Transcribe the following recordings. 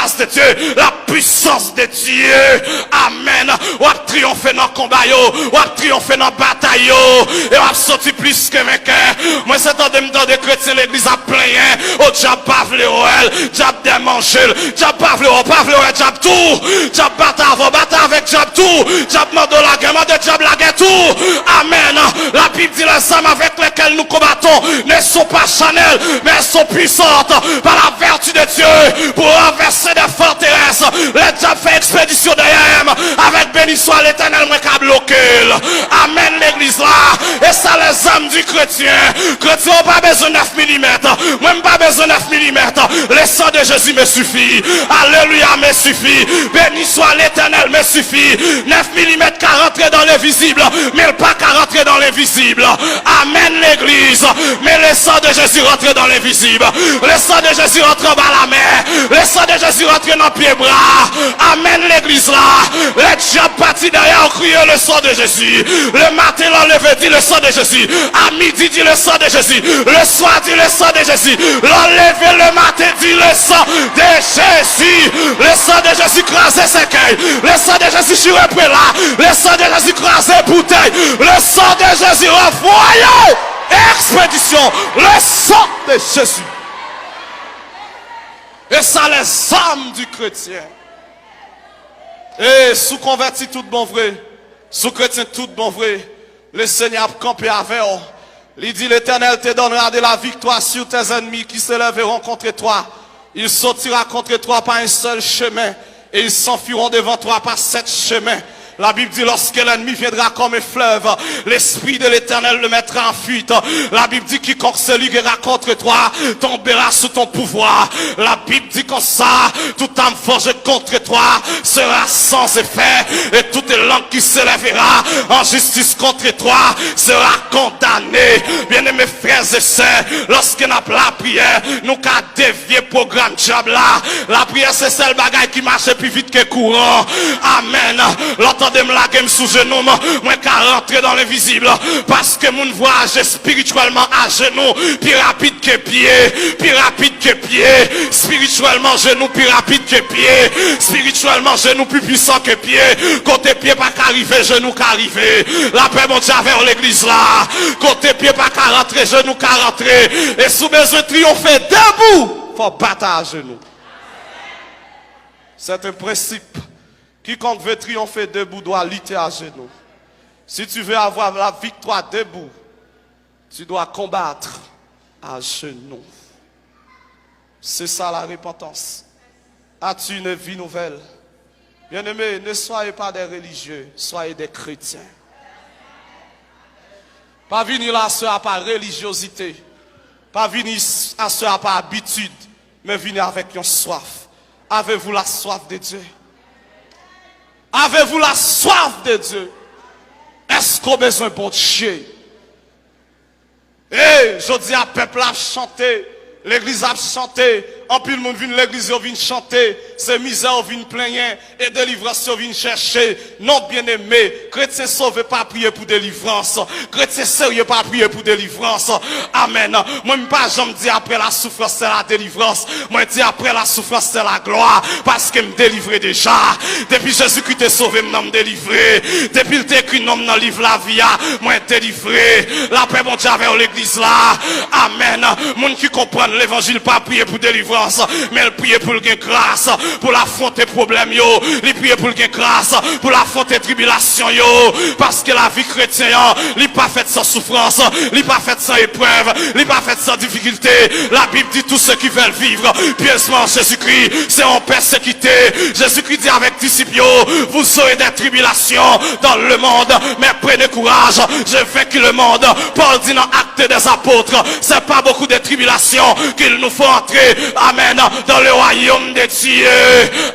grâce de Dieu, la puissance de Dieu. Amen. Ou a triomphé dans le combat, ou a triomphé dans la bataille, et ou a sorti plus que vainqueur. Moi, c'est temps de me donner des chrétiens, l'église a plein, au diable pas vle elle, diable démanger, diable pas vle elle, diable tout, diable battre avec diable tout, diable mando la guerre, mando diable la guerre tout. Amen. La Bible dit les armes avec lesquelles nous combattons ne sont pas charnelles, mais elles sont puissantes par la vertu de Dieu pour renverser des forteresses. Les diables fait expédition derrière avec béni soit l'éternel, moi qui bloqué. Amen, l'église là. Et ça, les âmes du chrétien. Chrétien n'a pas besoin de 9 mm. Moi, pas besoin de 9 mm. Le sang de Jésus me suffit. Alléluia, me suffit. Béni soit l'éternel, me suffit. 9 mm qu'à rentrer dans l'invisible, mais pas qu'à rentrer dans l'invisible. Amen, l'église. Mais le sang de Jésus rentre dans l'invisible. Le sang de Jésus rentre dans la mer. Le sang de Jésus rentre dans pied bras. Amen, l'église là. Les diables partis derrière crier le sang de Jésus. Le matin, l'enlevé dit le sang de Jésus. À midi, dit le sang de Jésus. Le soir, dit le sang de Jésus. L'enlevé le matin, dit le sang de Jésus. Le sang de Jésus crasé ses cueils. Le sang de Jésus sur le là. Le sang de Jésus crasé bouteille. Le sang de Jésus renvoyé. Expédition. Le sang de Jésus. Et ça, les âmes du chrétien. Et sous converti tout bon vrai. Sous chrétien tout bon vrai. Le Seigneur a campé avec eux. Il dit l'Éternel te donnera de la victoire sur tes ennemis qui se lèveront contre toi. Il sortira contre toi par un seul chemin. Et ils s'enfuiront devant toi par 7 chemins. La Bible dit lorsque l'ennemi viendra comme un fleuve, l'esprit de l'Éternel le mettra en fuite. La Bible dit quiconque se liguera contre toi tombera sous ton pouvoir. La Bible dit comme ça, toute âme forgée contre toi sera sans effet, et toute langue qui se lèvera en justice contre toi sera condamnée. Bien-aimés frères et sœurs, lorsque nous avons la prière, nous avons dévié le programme diable là. La prière c'est celle bagaille qui marche plus vite que courant. Amen. De me laguer sous genou, moi qu'à rentrer dans l'invisible, parce que mon voyage spirituellement à genoux, plus rapide que pied, plus rapide que pied, spirituellement genou plus rapide que pied, spirituellement genou plus puissant que pied, côté pied pas qu'arriver, genou qu'arriver, la paix mon Dieu vers l'église là, côté pied pas qu'à rentrer, genou qu'à rentrer, et sous besoin de triompher debout, faut battre à genoux. C'est un principe. Quiconque veut triompher debout doit lutter à genoux. Si tu veux avoir la victoire debout, tu dois combattre à genoux. C'est ça la repentance. As-tu une vie nouvelle? Bien-aimés, ne soyez pas des religieux, soyez des chrétiens. Pas venir là à ce par religiosité, pas venir à ce par habitude, mais venir avec une soif. Avez-vous la soif de Dieu? Avez-vous la soif de Dieu? Est-ce qu'on a besoin de bon Dieu? Et je dis à peuple à chanter, l'église a chanté, en plus le monde vient l'église vient chanter, c'est misère vient plaigner et délivrance vient chercher. Non bien aimé, chrétien sauvé pas prier pour délivrance, chrétien sérieux pas prier pour délivrance. Amen. Moi pas jamais dit après la souffrance c'est la délivrance, moi dis après la souffrance c'est la gloire, parce que me délivrer déjà. Depuis Jésus-Christ t'est sauvé, me délivré. Depuis il t'écrit nom dans le livre la vie, moi délivré. La paix mon Dieu avec l'église là. Amen. Moun qui comprend l'évangile pas prier pour délivrance, mais elle prie pour le gain grâce, pour l'affronter problème yo, il prie pour le gain grâce, pour l'affronter tribulation yo, parce que la vie chrétienne, il pas faite sans souffrance, il pas faite sans épreuve, il pas faite sans difficulté. La Bible dit tous ceux qui veulent vivre pieusement Jésus-Christ, c'est en persécuté. Jésus-Christ dit avec disciples, vous aurez des tribulations dans le monde, mais prenez courage, je vaincu le monde. Paul dit dans Actes des Apôtres, c'est pas beaucoup de tribulations qu'il nous faut entrer, amen, dans le royaume de Dieu.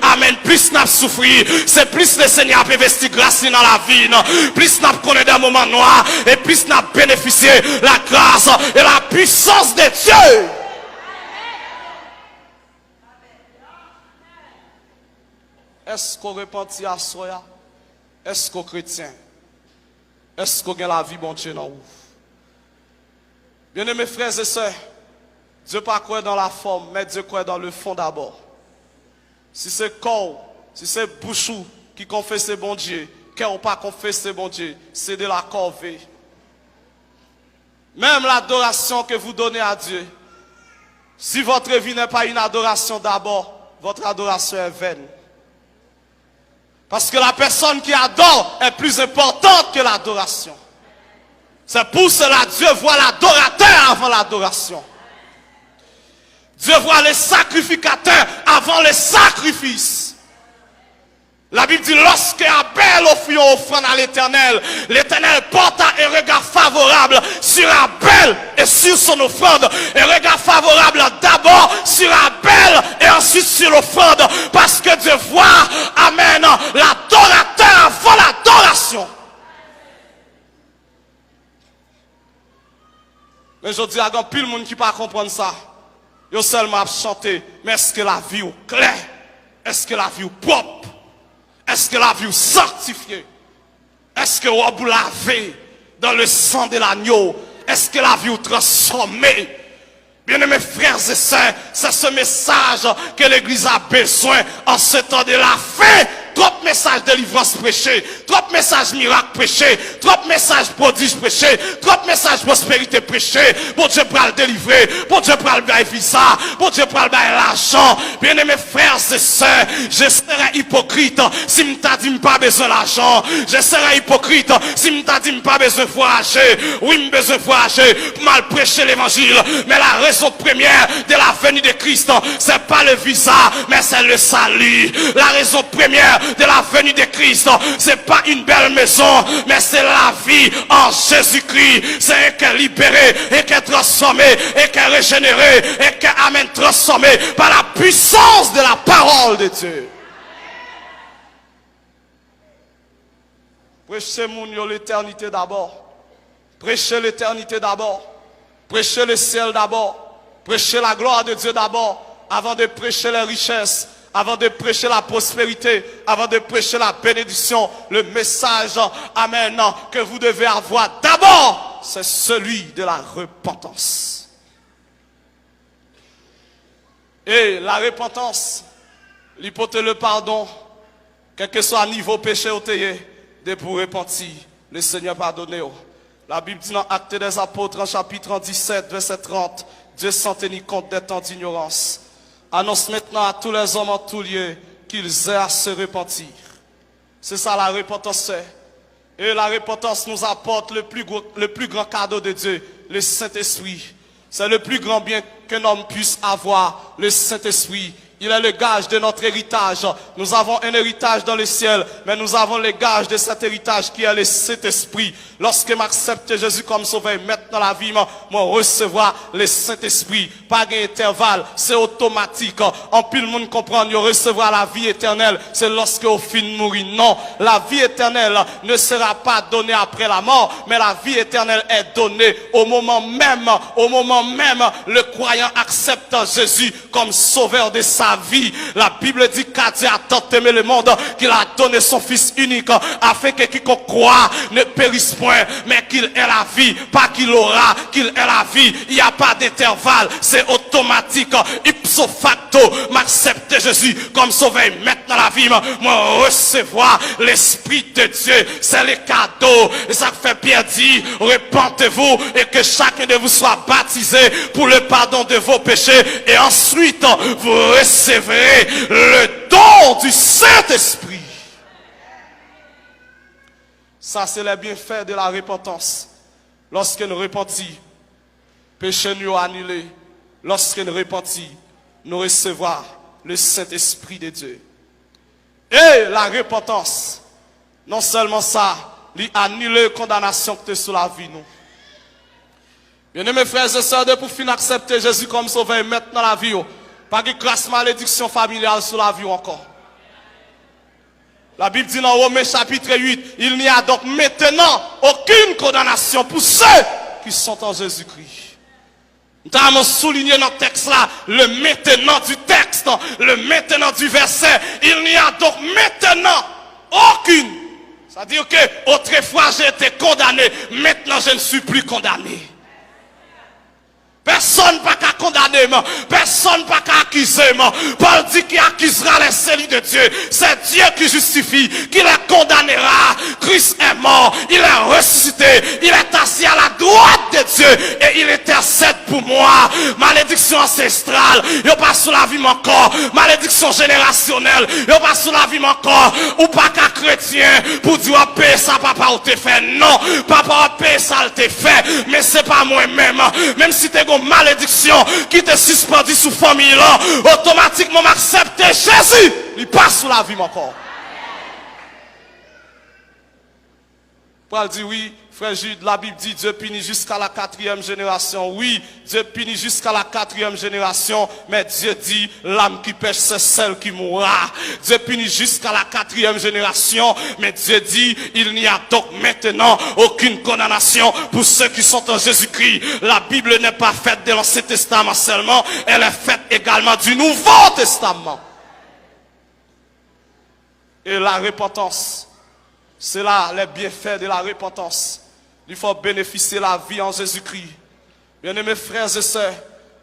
Amen. Plus nous souffrir, c'est plus le Seigneur a investi grâce dans la vie, plus nous connaissons des moments noirs, et plus nous bénéficié la grâce et la puissance de Dieu. Est-ce qu'on repentit à soi? Est-ce qu'on chrétien? Est-ce qu'on a la vie bon Dieu dans vous? Bien-aimés frères et sœurs, Dieu pas croit dans la forme, mais Dieu croit dans le fond d'abord. Si c'est corps, si c'est bouchou qui confesse bon Dieu, cœur ou pas confesse bon Dieu, c'est de la corvée. Même l'adoration que vous donnez à Dieu, si votre vie n'est pas une adoration d'abord, votre adoration est vaine. Parce que la personne qui adore est plus importante que l'adoration. C'est pour cela que Dieu voit l'adorateur avant l'adoration. Dieu voit les sacrificateurs avant les sacrifices. La Bible dit, lorsque Abel offrit une offrande à l'Éternel, l'Éternel porta un regard favorable sur Abel et sur son offrande. Un regard favorable d'abord sur Abel et ensuite sur l'offrande. Parce que Dieu voit, amen, l'adorateur avant l'adoration. Mais je dis, il y a pile de monde qui ne peut pas comprendre ça. Ils seulement chanter, mais est-ce que la vie est claire? Est-ce que la vie est propre? Est-ce que la vie est sanctifiée? Est-ce que vous lavez dans le sang de l'agneau? Est-ce que la vie est transformée? Bien-aimés frères et sœurs, c'est ce message que l'Église a besoin en ce temps de la fin. Trop de messages de délivrance prêchés, trop de messages miracles prêchés, trop de messages prodiges prêchés, trop de messages prospérité prêchés. Bon Dieu pour le délivrer, bon Dieu pour le bailler visa, bon Dieu pour le bailler l'argent. Bien-aimés frères et sœurs, je serais hypocrite si m'ta dit pas besoin d'argent. Je serais hypocrite si m'ta dit pas besoin de voyager. Oui, m'ai besoin de voyager pour mal prêcher l'évangile. Mais la raison première de la venue de Christ, c'est pas le visa, mais c'est le salut. La raison première de la venue de Christ, c'est pas une belle maison, mais c'est la vie en Jésus-Christ. C'est un cœur libéré, un cœur transformé, un cœur régénéré, un cœur amen transformé par la puissance de la parole de Dieu. Prêchez l'éternité d'abord. Prêchez l'éternité d'abord. Prêchez le ciel d'abord. Prêchez la gloire de Dieu d'abord, avant de prêcher les richesses, avant de prêcher la prospérité, avant de prêcher la bénédiction. Le message, amen, que vous devez avoir d'abord, c'est celui de la repentance. Et la repentance, l'hypothèse le pardon, quel que soit le niveau péché au théier, de pour repentir, le Seigneur pardonne. La Bible dit dans Actes des Apôtres, en chapitre 17, verset 30, Dieu sans tenir compte des temps d'ignorance, annonce maintenant à tous les hommes en tout lieu qu'ils aient à se repentir. C'est ça la repentance. Et la repentance nous apporte le plus grand cadeau de Dieu, le Saint-Esprit. C'est le plus grand bien qu'un homme puisse avoir, le Saint-Esprit. Il est le gage de notre héritage. Nous avons un héritage dans le ciel, mais nous avons le gage de cet héritage qui est le Saint-Esprit. Lorsque m'accepte Jésus comme sauveur, maintenant la vie, moi recevoir le Saint-Esprit. Pas d'intervalle, c'est automatique. En pile le monde comprend, nous recevoir la vie éternelle. C'est lorsque au fin de mourir. Non, la vie éternelle ne sera pas donnée après la mort, mais la vie éternelle est donnée au moment même, le croyant accepte Jésus comme sauveur de sa vie. La Bible dit qu'à Dieu a tant aimé le monde qu'il a donné son Fils unique afin que quiconque croit ne périsse point, mais qu'il ait la vie, pas qu'il aura, qu'il ait la vie. Il n'y a pas d'intervalle, c'est automatique, ipso facto. M'accepter Jésus comme sauveur, maintenant la vie, moi recevoir l'Esprit de Dieu, c'est le cadeau. Et ça fait bien dire, repentez-vous et que chacun de vous soit baptisé pour le pardon de vos péchés, et ensuite vous recevrez le don du Saint-Esprit. Ça, c'est le bienfait de la repentance. Lorsque nous repentons, péché nous annulé. Lorsque nous repentons, nous recevons le Saint-Esprit de Dieu. Et la repentance, non seulement ça, il annule la condamnation que tu es sur la vie, nous. Bien-aimés frères et sœurs, pour finir accepter Jésus comme sauveur maintenant la vie, pas de grâce malédiction familiale sur la vie encore. La Bible dit dans Romains chapitre 8, il n'y a donc maintenant aucune condamnation pour ceux qui sont en Jésus-Christ. Nous avons souligné dans le texte là, le maintenant du texte, le maintenant du verset. Il n'y a donc maintenant aucune. C'est-à-dire que autrefois j'ai été condamné, maintenant je ne suis plus condamné. Personne pas qu'à condamner, personne pas qu'à accuser. Paul dit qu'il accusera les élus de Dieu. C'est Dieu qui justifie, qui les condamnera. Christ est mort, il est ressuscité, il est assis à la droite de Dieu et il intercède pour moi. Malédiction ancestrale, il pas sous la vie mon corps. Malédiction générationnelle, il pas sous la vie mon corps. Ou pas qu'à chrétien pour dire paix ça papa ou te fait. Non, papa paix ça le te fait, mais c'est pas moi-même. Même si t'es une malédiction qui te suspendue sous famille là, automatiquement m'accepter Jésus, il passe sous la vie mon corps. Paul dit oui, frère Jude, la Bible dit Dieu punit jusqu'à la 4e génération. Oui, Dieu punit jusqu'à la 4e génération, mais Dieu dit l'âme qui pêche c'est celle qui mourra. Dieu punit jusqu'à la 4e génération, mais Dieu dit il n'y a donc maintenant aucune condamnation pour ceux qui sont en Jésus-Christ. La Bible n'est pas faite de l'Ancien Testament seulement, elle est faite également du Nouveau Testament. Et la repentance, c'est là les bienfaits de la repentance. Il faut bénéficier de la vie en Jésus-Christ. Bien-aimés frères et sœurs,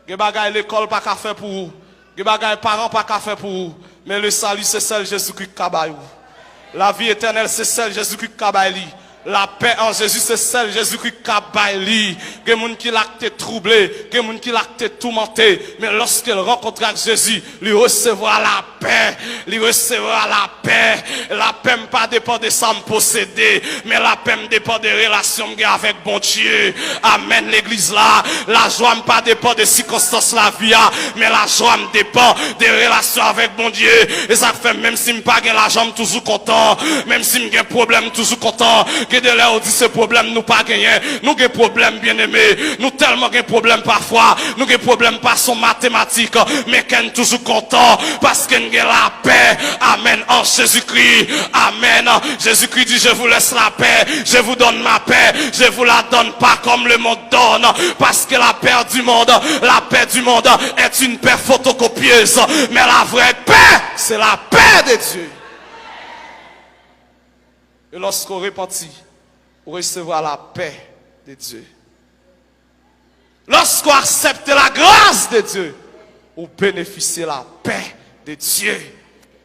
des bagailles l'école pas qu'à faire pour vous, des bagailles parents pas qu'à faire pour vous, mais le salut c'est celle Jésus-Christ qui a. La vie éternelle c'est celle Jésus-Christ qui a. La paix en Jésus, c'est celle Jésus-Christ qui a bailli. Il y a des gens qui l'ont été troublés, il y a des gens qui l'ont été tourmentés. Mais lorsqu'il rencontrera Jésus, il recevra la paix. Il recevra la paix. La paix ne pas dépend de ça me posséder, mais la paix me dépend des relations avec bon Dieu. Amen, l'église là. La joie ne pas dépend des circonstances la vie, mais la joie me dépend des relations avec bon Dieu. Et ça fait même si je n'ai pas l'argent, je suis toujours content. Même si j'ai un problème, je suis toujours content. De là on dit ce problème nous pas gagné, nous avons problème bien aimé, nous tellement de problème parfois, nous avons problème par son mathématique, mais qu'on toujours content parce que nous avons la paix. Amen en Jésus-Christ. Amen. Jésus-Christ dit je vous laisse la paix, je vous donne ma paix, je vous la donne pas comme le monde donne, parce que la paix du monde est une paix photocopieuse, mais la vraie paix c'est la paix de Dieu. Et lorsqu'on repentit, on recevra la paix de Dieu. Lorsqu'on accepte la grâce de Dieu, on bénéficie de la paix de Dieu.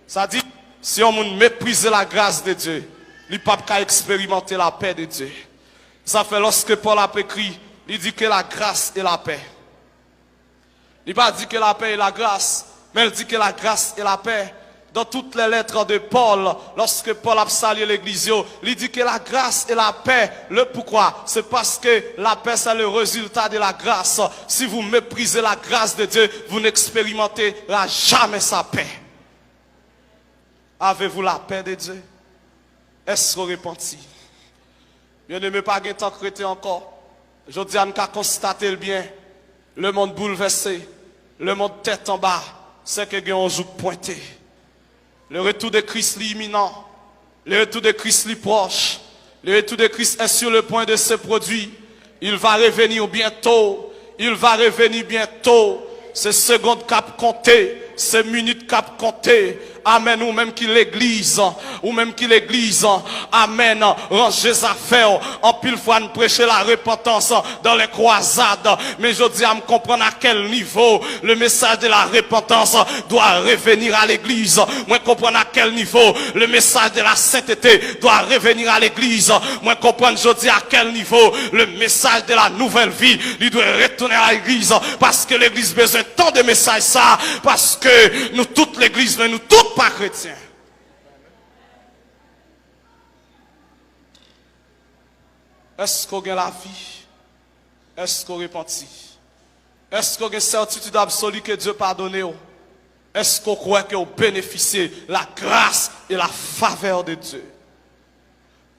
Ça dit, si on méprise la grâce de Dieu, il n'y a pas qu'à expérimenter la paix de Dieu. Ça fait lorsque Paul a écrit, il dit que la grâce et la paix. Il n'a pas dit que la paix et la grâce, mais il dit que la grâce et la paix. Dans toutes les lettres de Paul, lorsque Paul a salué l'église, il dit que la grâce et la paix, le pourquoi? C'est parce que la paix c'est le résultat de la grâce. Si vous méprisez la grâce de Dieu, vous n'expérimenterez jamais sa paix. Avez-vous la paix de Dieu? Est-ce que vous repentez? Bien-aimé, pas de temps chrétien encore. Je dis à nous constater le bien. Le monde bouleversé, le monde tête en bas, c'est que on joue pointé. Le retour de Christ est imminent. Le retour de Christ est proche. Le retour de Christ est sur le point de se produire. Il va revenir bientôt. Il va revenir bientôt. C'est seconde cap compté. C'est minute cap compté. Amen. Ou même qui l'église. Ou même qui l'église. Amen. Rangez affaires. En pile fois, nous prêcher la repentance dans les croisades. Mais je dis à me comprendre à quel niveau le message de la repentance doit revenir à l'église. Moi, comprendre à quel niveau le message de la sainteté doit revenir à l'église. Moi, comprendre, je dis à quel niveau le message de la nouvelle vie, il doit retourner à l'église. Parce que l'église a besoin tant de messages ça. Parce que nous, toute l'église, mais nous, toutes pas chrétiens. Est-ce qu'on a la vie? Est-ce qu'on repentit? Est-ce qu'on a une certitude absolue que Dieu pardonne? Est-ce qu'on croit qu'on bénéficie la grâce et la faveur de Dieu?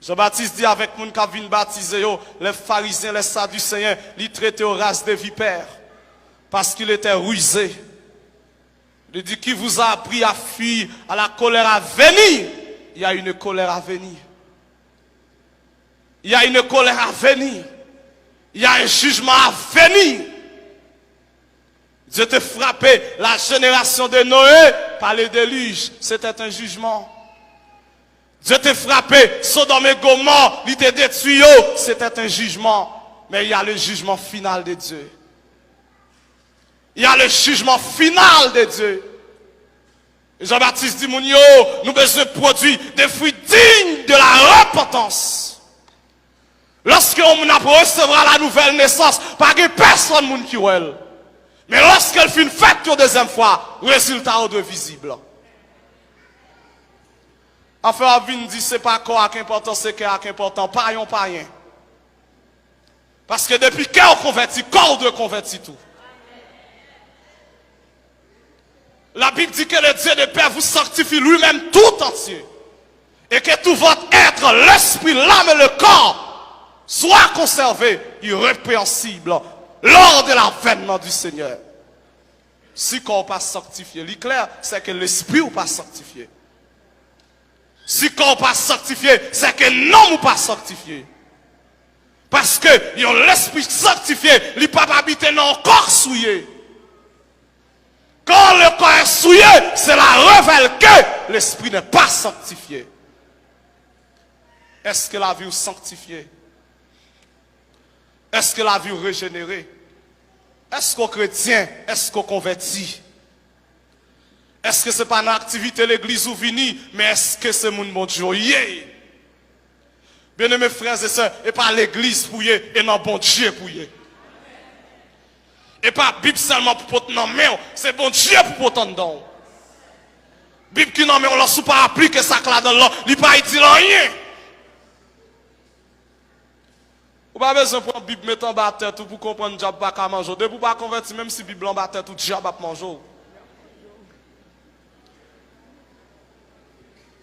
Jean-Baptiste dit avec moun qui vient baptiser, les pharisiens, les sadducéens, ils traitaient aux races de vipères parce qu'il était rusé. Il dit qui vous a appris à fuir à la colère à venir. Il y a une colère à venir. Il y a une colère à venir. Il y a un jugement à venir. Dieu te frappé la génération de Noé par le déluge. C'était un jugement. Dieu te frappé Sodome et Gomorrhe, il te détruit. C'était un jugement. Mais il y a le jugement final de Dieu. Il y a le jugement final de Dieu. Jean-Baptiste dit, Mounio, nous besoin de produire des fruits dignes de la repentance. Lorsque on recevra la nouvelle naissance, pas que personne moun qui ouel. Mais lorsqu'elle fait une fête une deuxième fois, résultat de visible. Enfin, Avin dit, c'est pas quoi qui est important, c'est quoi qui est important, pas rien. Parce que depuis qu'on convertit, corps de convertit tout. La Bible dit que le Dieu de paix vous sanctifie lui-même tout entier. Et que tout votre être, l'esprit, l'âme et le corps soient conservés irrépréhensibles lors de l'avènement du Seigneur. Si qu'on pas sanctifié, l'éclair, c'est que l'esprit ou pas sanctifié. Si qu'on pas sanctifié, c'est que non ou pas sanctifié. Parce que l'esprit sanctifié, il ne peut pas habiter dans le corps souillé. Quand le corps est souillé, cela révèle que l'esprit n'est pas sanctifié. Est-ce que la vie est sanctifiée? Est-ce que la vie est régénérée? Est-ce qu'on chrétien? Est-ce qu'on convertit? Est-ce que ce n'est pas une activité de l'église ou vini, mais est-ce que c'est mon bon Dieu? Bien aimés frères et sœurs, et pas l'église pour y, et non bon Dieu pour y. Et pas Bible seulement pour porter dans main, c'est bon Dieu pour porter dans. Bible qui non mais on l'a sous pas appliquer ça là dans l'eau, il pas dit rien. Ou pas besoin pour Bible mettre en bas tête pour comprendre diable pas qu'à manger. Depuis pas convertir même si Bible en bas tête tout diable pas manger.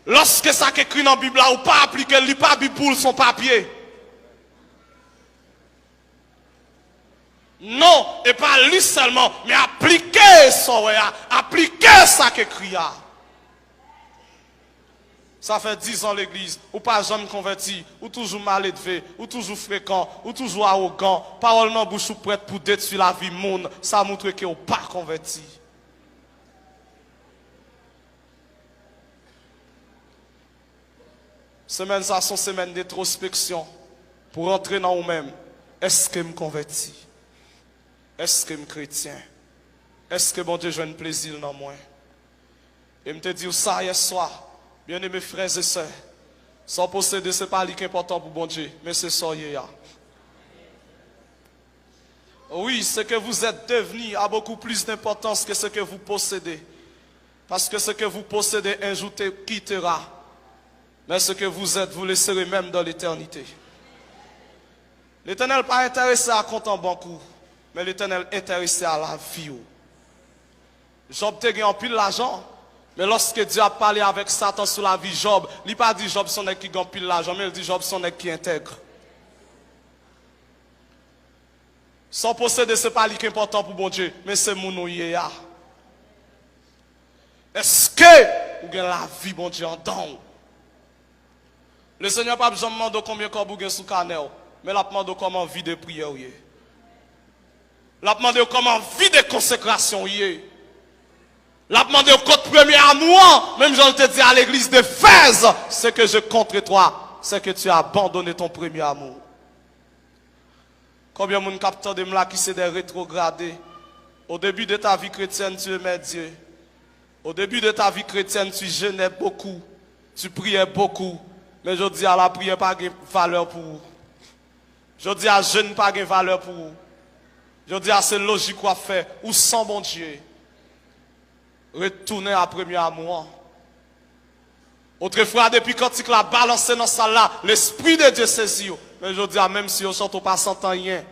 Lorsque ça qui écrit dans la Bible là ou pas appliquer, il pas Bible pour son papier. Non, et pas lui seulement, mais appliquer ça, appliquer ça qu'écrit. Ça fait 10 ans l'église, ou pas jamais converti, ou toujours mal élevé, ou toujours fréquent, ou toujours arrogant, parole dans bouche ou prête pour détruire la vie monde, ça montre que vous pas converti. Semaine ça sont semaine d'introspection pour entrer dans vous-même. Est-ce que je me convertis? Est-ce que je suis chrétien? Est-ce que bon Dieu joue un plaisir dans moi? Et je te dis ça hier soir, bien aimés frères et sœurs, sans posséder, ce n'est pas important pour bon Dieu, mais c'est ça hier. Oui, ce que vous êtes devenu a beaucoup plus d'importance que ce que vous possédez. Parce que ce que vous possédez un jour quittera. Mais ce que vous êtes, vous laisserez même dans l'éternité. L'Éternel n'est pas intéressé à compter en banque, mais l'Éternel est intéressé à la vie. Job a gagné en pile l'argent, mais lorsque Dieu a parlé avec Satan sur la vie de Job, il n'a pas dit Job son qui gagne pile l'argent, mais il dit Job son qui intègre. Sans posséder, ce n'est pas important pour bon Dieu, mais c'est mon ouïe. Est-ce que vous avez la vie, bon Dieu, en don? Le Seigneur n'a pas besoin de demander combien de vous avez sous canal, mais il a demandé comment vie de prière. Il a demandé comment vie de consécration. Il a demandé contre premier amour, même j'en te dis à l'église d'Éphèse, ce que je contre toi, c'est que tu as abandonné ton premier amour. Combien de monde capteur de là qui c'est des rétrogradés? Au début de ta vie chrétienne, tu aimais Dieu. Au début de ta vie chrétienne, tu jeûnais beaucoup, tu priais beaucoup. Mais je dis à la prière pas de valeur pour vous. Je dis à jeûne pas de valeur pour vous. Je dis à c'est logique quoi faire. Ou sans bon Dieu. Retournez à premier amour. Autrefois, depuis quand tu l'as balancé dans ça là, l'Esprit de Dieu saisit. Mais je dis à même si on ne pas s'entend rien.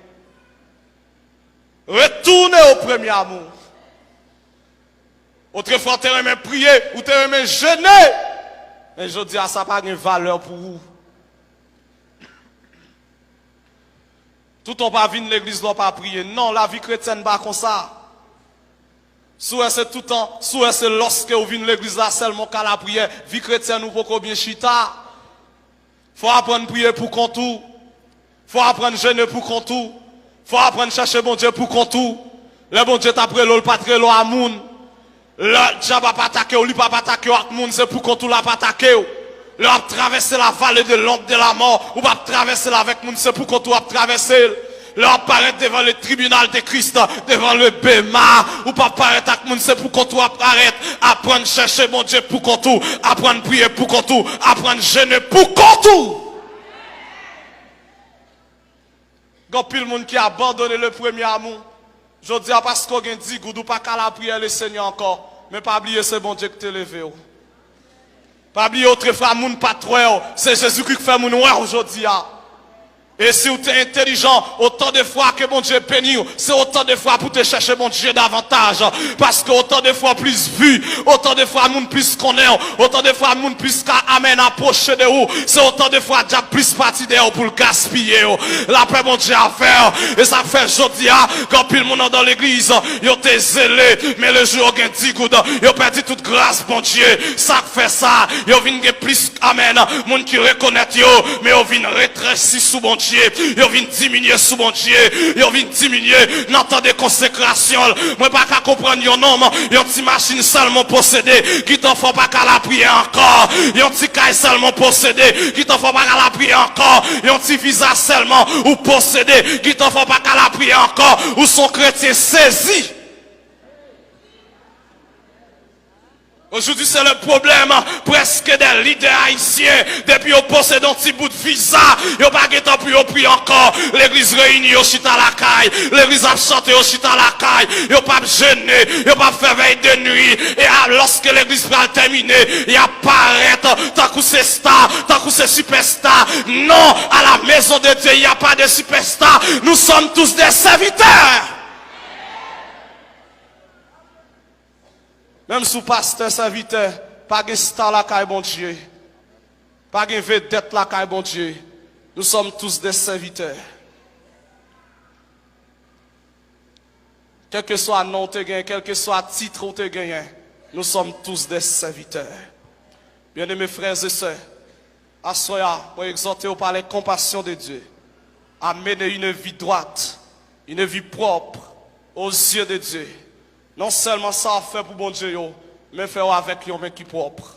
Retournez au premier amour. Autrefois, tu aimé prier ou tu aimé jeûner. Mais je dis à ça pas de valeur pour vous. Tout on pas venir l'église doit pas prier. Non, la vie chrétienne pas comme ça. Soit c'est tout le temps, soit c'est lorsque vous venez l'église là seulement qu'à la prière. Vie chrétienne ou pas bien chita. Faut apprendre à prier pour qu'on tout. Faut apprendre à jeûner pour qu'on tout. Faut apprendre à chercher bon Dieu pour qu'on tout. Le bon Dieu t'a pris l'eau, pas très l'eau à moun. Le diable pas attaqué, lui pas attaqué à moun, c'est pour qu'on tout l'a pas attaqué. Le a traversé la vallée de l'ombre de la mort, ou pas traverser avec moun, c'est pour qu'on tout a traversé. Leur apparaître devant le tribunal de Christ, devant le Béma, ou pas apparaître avec moun, c'est pour qu'on tout apparaître, apprendre à chercher mon Dieu pour qu'on tout, apprendre à prier pour qu'on tout, apprendre à jeûner pour qu'on tout. Quand pile le monde qui a abandonné le premier amour, je dis parce qu'on a dit, ou pas qu'à la prière le Seigneur encore, mais pas oublier c'est bon Dieu qui t'a levé. Pas oublier autre frère, moun pas trop, c'est Jésus qui fait moun ouais aujourd'hui. Et si vous êtes intelligent, autant de fois que mon Dieu bénit, c'est autant de fois pour te chercher mon Dieu davantage. Parce que autant de fois plus vu, autant de fois moun plus connaît, autant de fois moun plus qu'amen approcher de vous, c'est autant de fois déjà plus parti de vous pour le gaspiller. La paix mon Dieu à faire. Et ça fait aujourd'hui, quand pile monde dans l'église, ils ont été zélés, mais le jour où ils ont dit good, ils ont perdu toute grâce mon Dieu. Ça fait ça, ils ont vu plus amen, moun qui reconnaît yo, mais ils ont vu rétrécir sous mon Dieu. Ils viennent diminuer sous mon Dieu. Ils viennent diminuer dans temps de consécration. Moi, pas qu'à comprendre yon nom. Yon petit machine seulement possédée. Qui t'en faut pas qu'à la prier encore. Yon petit caille seulement possédé. Qui t'en faut pas qu'à la prier encore. Yon petit visa seulement ou possédé. Qui t'en faut pas qu'à la prier encore. Ou son chrétien saisi. Aujourd'hui, c'est le problème presque des leaders haïtiens. Depuis qu'ils possèdent un petit bout de visa, ils n'ont pas de temps pour prier encore. L'église réunie au chita la caille. L'église a chanté au chita la caille. Ils n'ont pas jeûné, ils n'ont pas fait veille de nuit. Et lorsque l'église va terminer, ils apparaissent tant que c'est star, tant que c'est superstar. Non, à la maison de Dieu, il n'y a pas de superstar. Nous sommes tous des serviteurs. Même sous pasteur serviteur, pas de star la caille bon Dieu. Pas de vedette la caille bon Dieu. Nous sommes tous des serviteurs. Quel que soit nom te gagne, quel que soit titre ou te gagne, nous sommes tous des serviteurs. Bien-aimés frères et sœurs, à soya, pour exhorter par la compassion de Dieu, à mener une vie droite, une vie propre aux yeux de Dieu. Non seulement ça a fait pour bon Dieu, mais faire avec un main qui propre.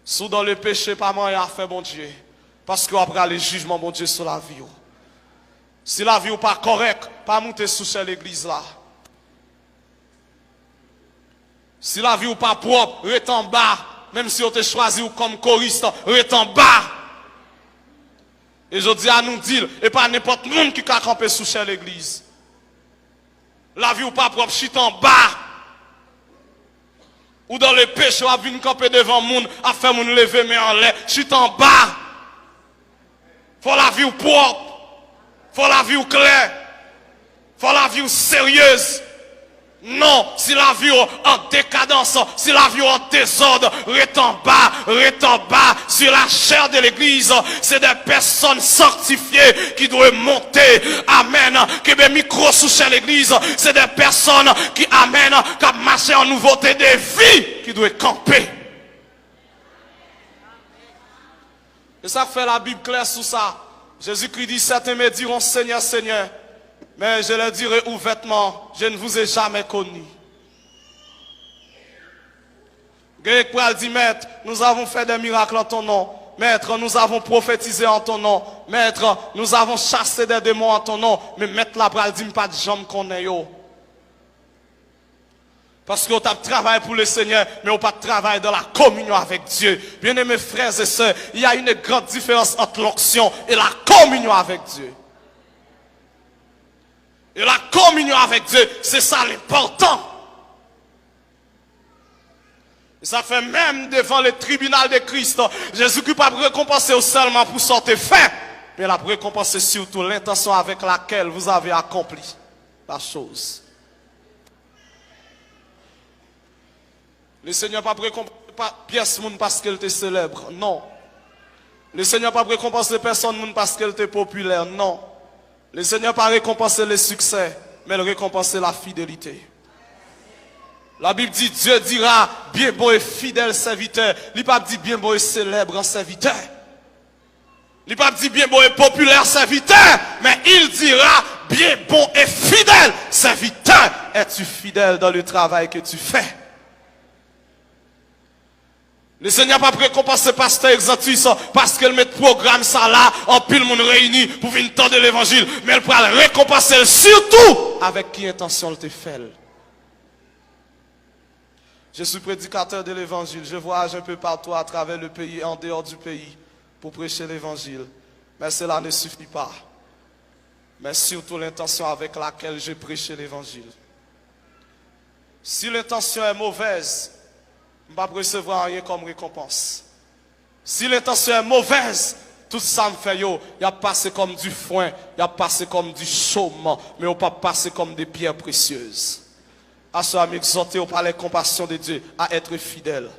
Sous dans le péché, pas moyen à faire bon Dieu. Parce qu'après le jugement, bon Dieu, sur la vie. Si la vie n'est pas correcte, pas monter sous l'église là. Si la vie n'est pas propre, reste en bas. Même si on te choisi comme choriste, reste en bas. Et je dis à nous dire, et pas n'importe monde qui a campé sous l'église. La vie ou pas propre, chute en bas. Ou dans le péché, à venir camper devant le monde, à faire mon lever, mais en l'air, chute en bas. Faut la vie ou propre. Faut la vie ou claire. Faut la vie ou sérieuse. Non, si la vie en décadence, si la vie en désordre, reste en bas, sur la chair de l'église, c'est des personnes sanctifiées qui doivent monter, amen, qui ont micro sous l'église, c'est des personnes qui amènent, qui marchent en nouveauté de vie, qui doivent camper. Et ça fait la Bible claire sur ça. Jésus-Christ dit, certains me diront, Seigneur, Seigneur. Mais je leur dirai ouvertement, je ne vous ai jamais connu. Quelqu'un dit, Maître, nous avons fait des miracles en ton nom. Maître, nous avons prophétisé en ton nom. Maître, nous avons chassé des démons en ton nom. Mais Maître, la bral dit, pas de jambes qu'on est yo. Parce qu'on a travaillé pour le Seigneur, mais on pas travaillé dans la communion avec Dieu. Bien-aimés frères et sœurs, il y a une grande différence entre l'onction et la communion avec Dieu. Et la communion avec Dieu, c'est ça l'important. Et ça fait même devant le tribunal de Christ, Jésus-Christ n'a pas récompensé seulement pour sortir fait, mais il a récompensé surtout l'intention avec laquelle vous avez accompli la chose. Le Seigneur n'a pas récompensé pièce parce qu'elle était célèbre, non. Le Seigneur n'a pas récompensé personne parce qu'elle était populaire, non. Le Seigneur n'a pas récompensé le succès, mais il récompensé la fidélité. La Bible dit, Dieu dira, bien bon et fidèle serviteur. Il n'a pas dit bien bon et célèbre serviteur. Il n'a pas dit bien bon et populaire serviteur, mais il dira, bien bon et fidèle serviteur. Es-tu fidèle dans le travail que tu fais? Le Seigneur n'a pas récompensé pasteur Exantus parce qu'elle met programme ça là, en pile monde réuni pour venir tendre l'évangile. Mais elle pourra le récompenser surtout avec qui intention elle te fait. Je suis prédicateur de l'évangile. Je voyage un peu partout à travers le pays et en dehors du pays pour prêcher l'évangile. Mais cela ne suffit pas. Mais surtout l'intention avec laquelle je prêche l'évangile. Si l'intention est mauvaise, je ne vais pas recevoir rien comme récompense. Si l'intention est mauvaise, tout ça me fait, il a passé comme du foin, il a passé comme du chaume, mais on pas passé comme des pierres précieuses. À ce ami exhorté par la compassion de Dieu à être fidèle.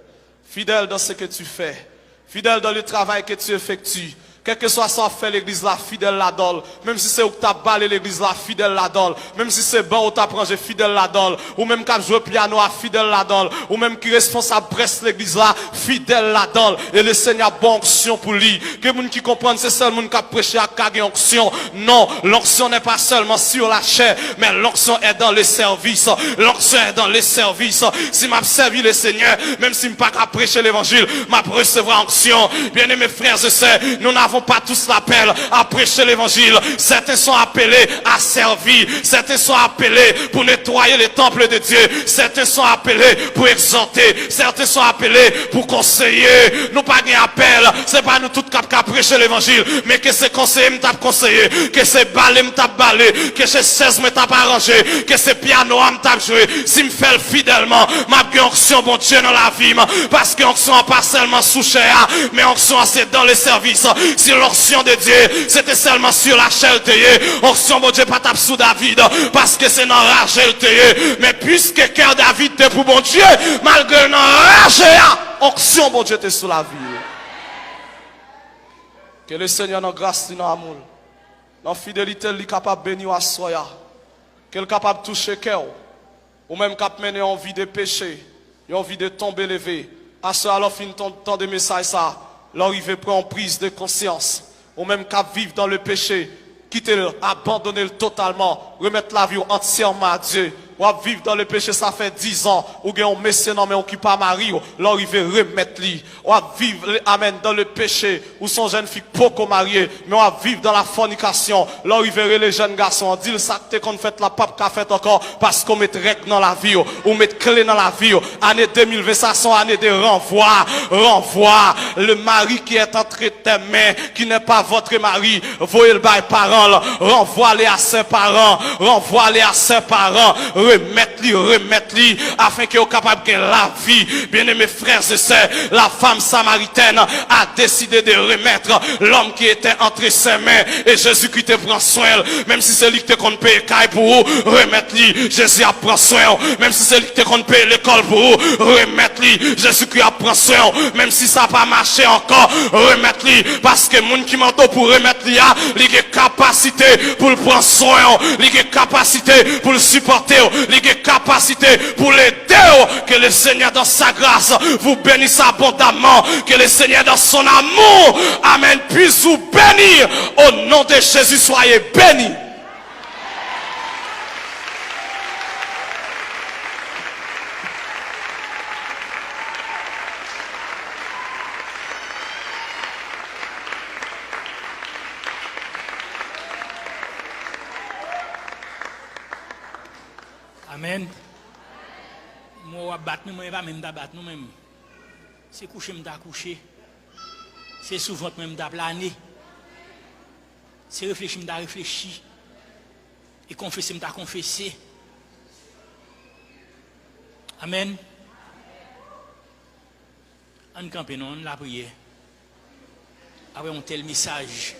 Fidèle dans ce que tu fais. Fidèle dans le travail que tu effectues. Quel que soit ça fait l'église là, fidèle la donne. Même si c'est où tu as balé l'église là, fidèle la donne. Même si c'est bon où tu as prangé, fidèle la donne. Ou même qui joué piano, fidèle la donne. Ou même qui responsable presse l'église là, fidèle la donne. Et le Seigneur a bonne onction pour lui. Que les gens qui comprennent, c'est seul monde qui a prêché à carrer onction. Non, l'onction n'est pas seulement sur la chair, mais l'onction est dans le service. L'onction est dans le service. Si m'a servi le Seigneur, même si je ne pas qu'à prêcher l'évangile, m'a recevoir onction. Bien aimés frères et sœurs, nous n'avons pas tous l'appel à prêcher l'évangile. Certains sont appelés à servir. Certains sont appelés pour nettoyer les temples de Dieu. Certains sont appelés pour exhorter. Certains sont appelés pour conseiller. Nous pas un appel. C'est pas nous tous qui prêcher l'évangile. Mais que c'est conseiller m'tap conseiller. Que c'est balé m'tap balé. Que c'est 16 m'tap arrangé. Que c'est piano m'tap joué. Si m'fait fidèlement, m'a bien onction bon Dieu dans la vie. Parce que onction pas seulement sous chair, mais onction c'est dans le service. Si l'onction de Dieu, c'était seulement sur la chair, onction bon Dieu pas tape sous David, parce que c'est dans la rage, mais puisque cœur David était pour bon Dieu, malgré dans la rage, onction bon Dieu était sous la vie. Que le Seigneur dans grâce, dans amour, dans fidélité, il est capable de bénir à soi, qu'il est capable de toucher cœur, ou même capable de mener en vie de péché, en vie de tomber levé. À ce alors fin temps de message ça. L'arrivée prend prise de conscience, ou même qu'à vivre dans le péché, quitter-le, abandonner-le totalement, remettre la vie entièrement à Dieu. Ou à vivre dans le péché, ça fait 10 ans, ou bien on messie non mais on qui pas mari, l'arrivée remettre lui. Ou à vivre, amen, dans le péché, ou son jeune fille beaucoup mariée, mais on à vivre dans la fornication, l'arrivée les jeunes garçons, on dit le sac qu'on fait la pape qu'a fait encore, parce qu'on met règle dans la vie, ou met clé dans la vie. Année 2020, ça sont année de renvoi, le mari qui est entre tes mains, qui n'est pas votre mari, voyez le bail parent, renvoie-les à ses parents, renvoie-les à ses parents, remettre-lui, afin qu'il soit capable de la vie. Bien aimés frères et sœurs, la femme samaritaine a décidé de remettre l'homme qui était entre ses mains, et Jésus-Christ te prend soin, même si c'est lui qui te compte payer pour vous, remettre-lui, Jésus a pris soin, même si c'est lui qui te compte payer l'école pour vous, remettre-lui, Jésus-Christ a pris soin, même si ça n'a pas marché encore, remettre-lui, parce que moun qui m'entend pour remettre-lui, il a capacité pour le prendre soin, il a capacité pour le supporter, il a capacité pour l'aider. Que le Seigneur dans sa grâce vous bénisse abondamment, que le Seigneur dans son amour, amen, puisse vous bénir. Au nom de Jésus, soyez bénis. Amen. Moi, battre nous, moi, pas même battre nous même. C'est coucher, m'ta coucher. C'est souvent même m'ta planer. C'est réfléchir, m'ta réfléchir. Et confesser, m'ta confesser. Amen. On campe non, la prière. Après un tel message.